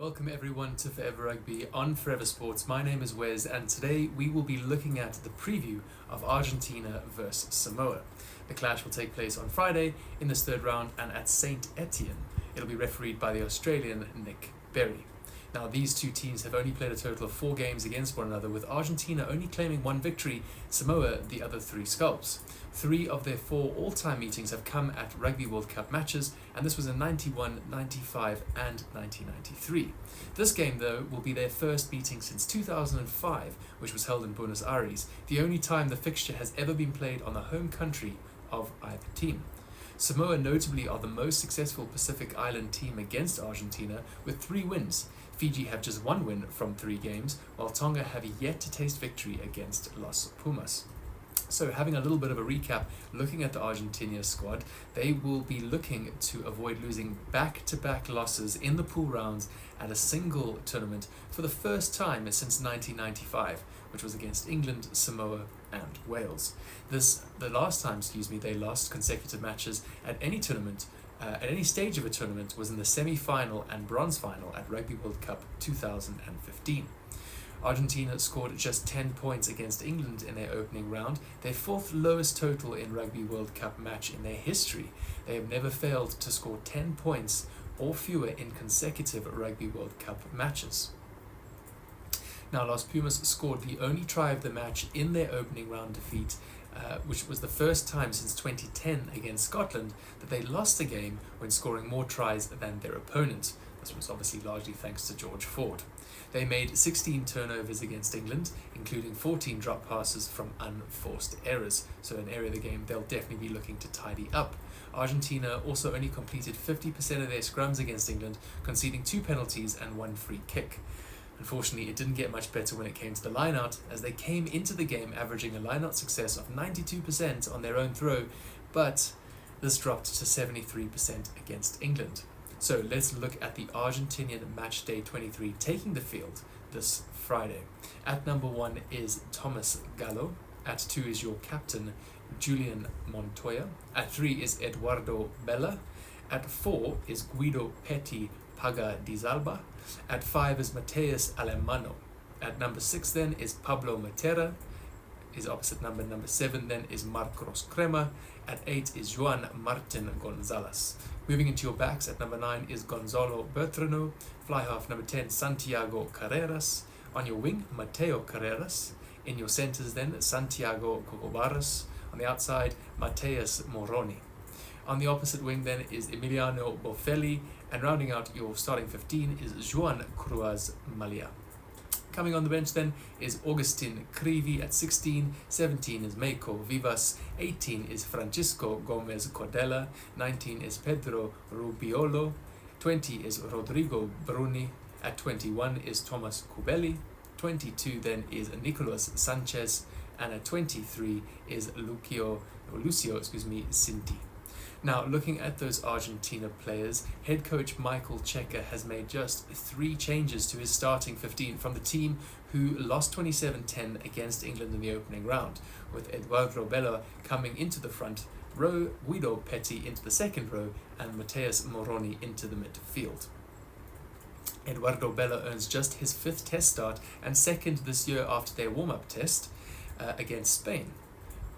Welcome everyone to Forever Rugby on Forever Sports. My name is Wes and today we will be looking at the preview of Argentina versus Samoa. The clash will take place on Friday in this third round and at St. Etienne. It'll be refereed by the Australian Nick Berry. Now these two teams have only played a total of 4 games against one another, with Argentina only claiming 1 victory, Samoa the other 3 scalps. 3 of their 4 all-time meetings have come at Rugby World Cup matches, and this was in 91, 95 and 1993. This game though will be their first meeting since 2005, which was held in Buenos Aires, the only time the fixture has ever been played on the home country of either team. Samoa notably are the most successful Pacific Island team against Argentina with 3 wins. Fiji have just 1 win from 3 games, while Tonga have yet to taste victory against Los Pumas. So having a little bit of a recap, looking at the Argentina squad, they will be looking to avoid losing back-to-back losses in the pool rounds at a single tournament for the first time since 1995, which was against England, Samoa and Wales. The last time they lost consecutive matches at any tournament, at any stage of a tournament, was in the semi-final and bronze final at Rugby World Cup 2015. Argentina scored just 10 points against England in their opening round, their 4th lowest total in Rugby World Cup match in their history. They have never failed to score 10 points or fewer in consecutive Rugby World Cup matches. Now, Los Pumas scored the only try of the match in their opening round defeat, which was the first time since 2010 against Scotland that they lost a game when scoring more tries than their opponent. This was obviously largely thanks to George Ford. They made 16 turnovers against England, including 14 drop passes from unforced errors, so an area of the game they'll definitely be looking to tidy up. Argentina also only completed 50% of their scrums against England, conceding 2 penalties and 1 free kick. Unfortunately, it didn't get much better when it came to the line-out, as they came into the game averaging a line-out success of 92% on their own throw, but this dropped to 73% against England. So let's look at the Argentinian match day 23 taking the field this Friday. At number 1 is Thomas Gallo. At 2 is your captain, Julian Montoya. At 3 is Eduardo Bella. At 4 is Guido Petti Paga di Zalba. At 5 is Mateus Alemano. At number 6 then is Pablo Matera. His opposite number 7 then is Marcos Crema. At 8 is Juan Martin Gonzalez. Moving into your backs, at number 9 is Gonzalo Bertrano. Fly half number 10, Santiago Carreras. On your wing, Mateo Carreras. In your centres then, Santiago Cocobaras. On the outside, Mateus Moroni. On the opposite wing then is Emiliano Bofelli, and rounding out your starting 15 is Juan Cruz Malia. Coming on the bench then is Agustin Currie at 16, 17 is Meiko Vivas, 18 is Francisco Gomez Cordella, 19 is Pedro Rubiolo, 20 is Rodrigo Bruni, at 21 is Thomas Cubelli, 22 then is Nicolas Sanchez, and at 23 is Lucio Cinti. Now, looking at those Argentina players, head coach Michael Cheika has made just 3 changes to his starting 15 from the team who lost 27-10 against England in the opening round, with Eduardo Bella coming into the front row, Guido Petti into the second row, and Mateus Moroni into the midfield. Eduardo Bella earns just his 5th test start and 2nd this year after their warm-up test against Spain.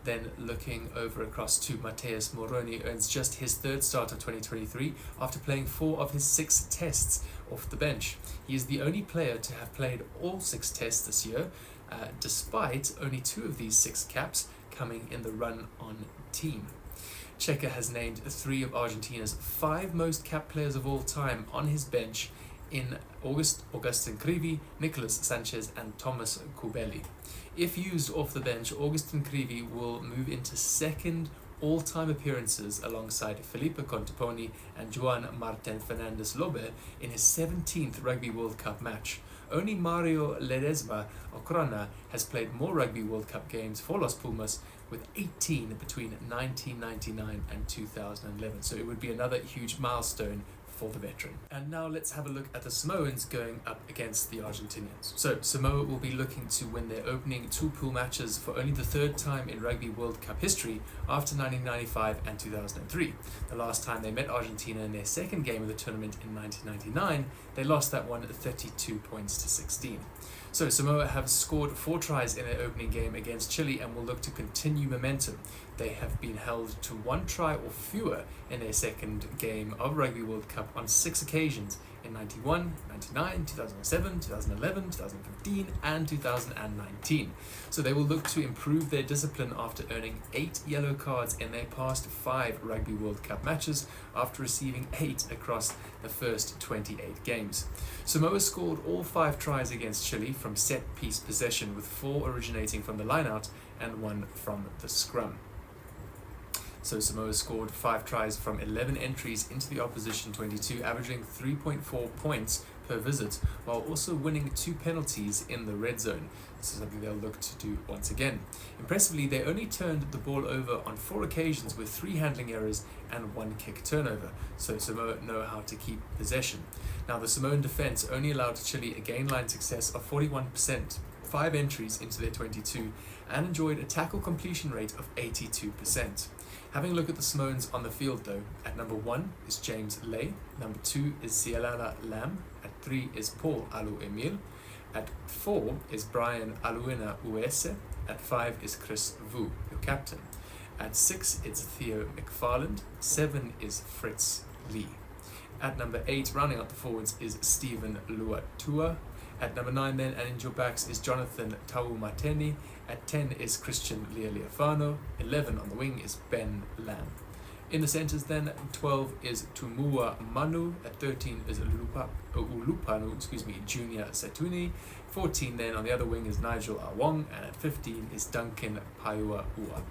Then looking over across to Mateus Moroni, earns just his 3rd start of 2023 after playing 4 of his 6 tests off the bench. He is the only player to have played all 6 tests this year, despite only 2 of these 6 caps coming in the run-on team. Cheika has named 3 of Argentina's 5 most capped players of all time on his bench in Agustin Currie, Nicolas Sanchez and Thomas Cubelli. If used off the bench, Agustin Currie will move into 2nd all-time appearances alongside Felipe Conteponi and Juan Martin Fernandez Lobe in his 17th Rugby World Cup match. Only Mario Ledesma Ocrona has played more Rugby World Cup games for Los Pumas, with 18 between 1999 and 2011. So it would be another huge milestone for the veteran. And now let's have a look at the Samoans going up against the Argentinians. So Samoa will be looking to win their opening two pool matches for only the third time in Rugby World Cup history after 1995 and 2003. The last time they met Argentina in their second game of the tournament in 1999, they lost that one 32 points to 16. So Samoa have scored 4 tries in their opening game against Chile and will look to continue momentum. They have been held to 1 try or fewer in their second game of Rugby World Cup on 6 occasions in 91, 99, 2007, 2011, 2015 and 2019. So they will look to improve their discipline after earning 8 yellow cards in their past 5 Rugby World Cup matches after receiving 8 across the first 28 games. Samoa scored all 5 tries against Chile from set-piece possession, with 4 originating from the line-out and 1 from the scrum. So Samoa scored 5 tries from 11 entries into the opposition 22, averaging 3.4 points per visit, while also winning 2 penalties in the red zone. This is something they'll look to do once again. Impressively, they only turned the ball over on 4 occasions with 3 handling errors and 1 kick turnover, so Samoa know how to keep possession. Now, the Samoan defence only allowed Chile a gain line success of 41%, 5 entries into their 22, and enjoyed a tackle completion rate of 82%. Having a look at the Samoans on the field though, at number 1 is James Lay, number 2 is Sialala Lam, at 3 is Paul Alu Emil, at 4 is Brian Aluina Uese, at 5 is Chris Vu, your captain, at 6 it's Theo McFarland, 7 is Fritz Lee. At number 8, rounding out the forwards, is Stephen Luatua. At number 9 then, and in your backs, is Jonathan Taumateni. At 10 is Christian Lealiafano. 11 on the wing is Ben Lam. In the centres then, 12 is Tumua Manu. At 13 is Ulupanu, Junior Satuni. 14 then on the other wing is Nigel Awong. And at 15 is Duncan Paiua Ua.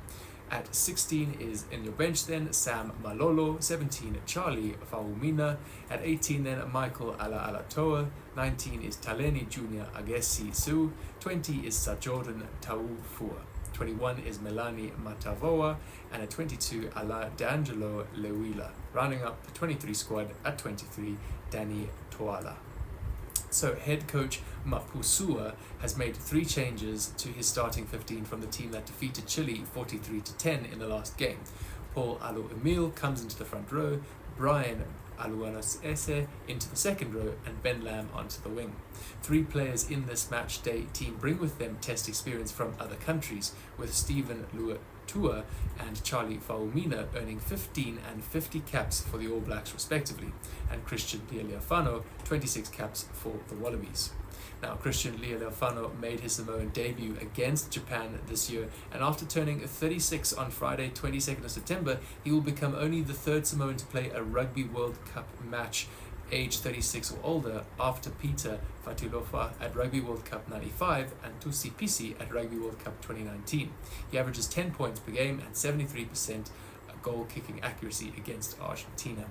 At 16 is in your bench then, Sam Malolo. 17, Charlie Faumina. At 18 then, Michael Alatoa. 19 is Taleni Junior Agesi Su. 20 is Sajordan Taufua. 21 is Melanie Matavoa. And at 22, Ala D'Angelo Lewila. Rounding up the 23 squad, at 23, Danny Toala. So head coach Mapusua has made 3 changes to his starting 15 from the team that defeated Chile 43-10 in the last game. Paul Alu Emil comes into the front row, Brian Aluanos Ese into the second row, and Ben Lam onto the wing. 3 players in this match day team bring with them test experience from other countries, with Stephen Luatua and Charlie Faumina earning 15 and 50 caps for the All Blacks respectively, and Christian Lealiafano 26 caps for the Wallabies. Now, Christian Lealiafano made his Samoan debut against Japan this year, and after turning 36 on Friday, 22nd of September, he will become only the 3rd Samoan to play a Rugby World Cup match age 36 or older, after Peter Fatulofa at Rugby World Cup 95 and Tusi Pisi at Rugby World Cup 2019. He averages 10 points per game and 73% goal-kicking accuracy against Argentina.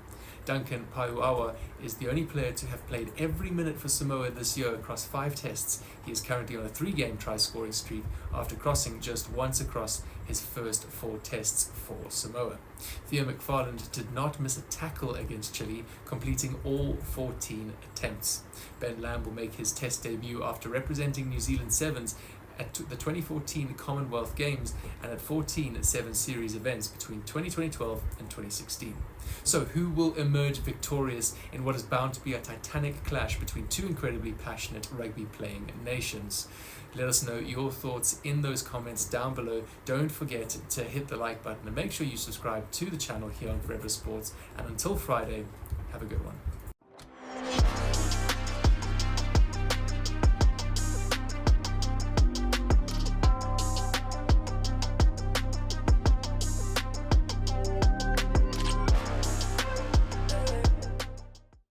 Duncan Paiuawa is the only player to have played every minute for Samoa this year across 5 tests. He is currently on a 3-game try-scoring streak after crossing just once across his first 4 tests for Samoa. Theo McFarland did not miss a tackle against Chile, completing all 14 attempts. Ben Lam will make his test debut after representing New Zealand Sevens at the 2014 Commonwealth Games and at 14 Seven Series events between 2012 and 2016. So who will emerge victorious in what is bound to be a titanic clash between 2 incredibly passionate rugby playing nations? Let us know your thoughts in those comments down below. Don't forget to hit the like button and make sure you subscribe to the channel here on Forever Sports. And until Friday, have a good one.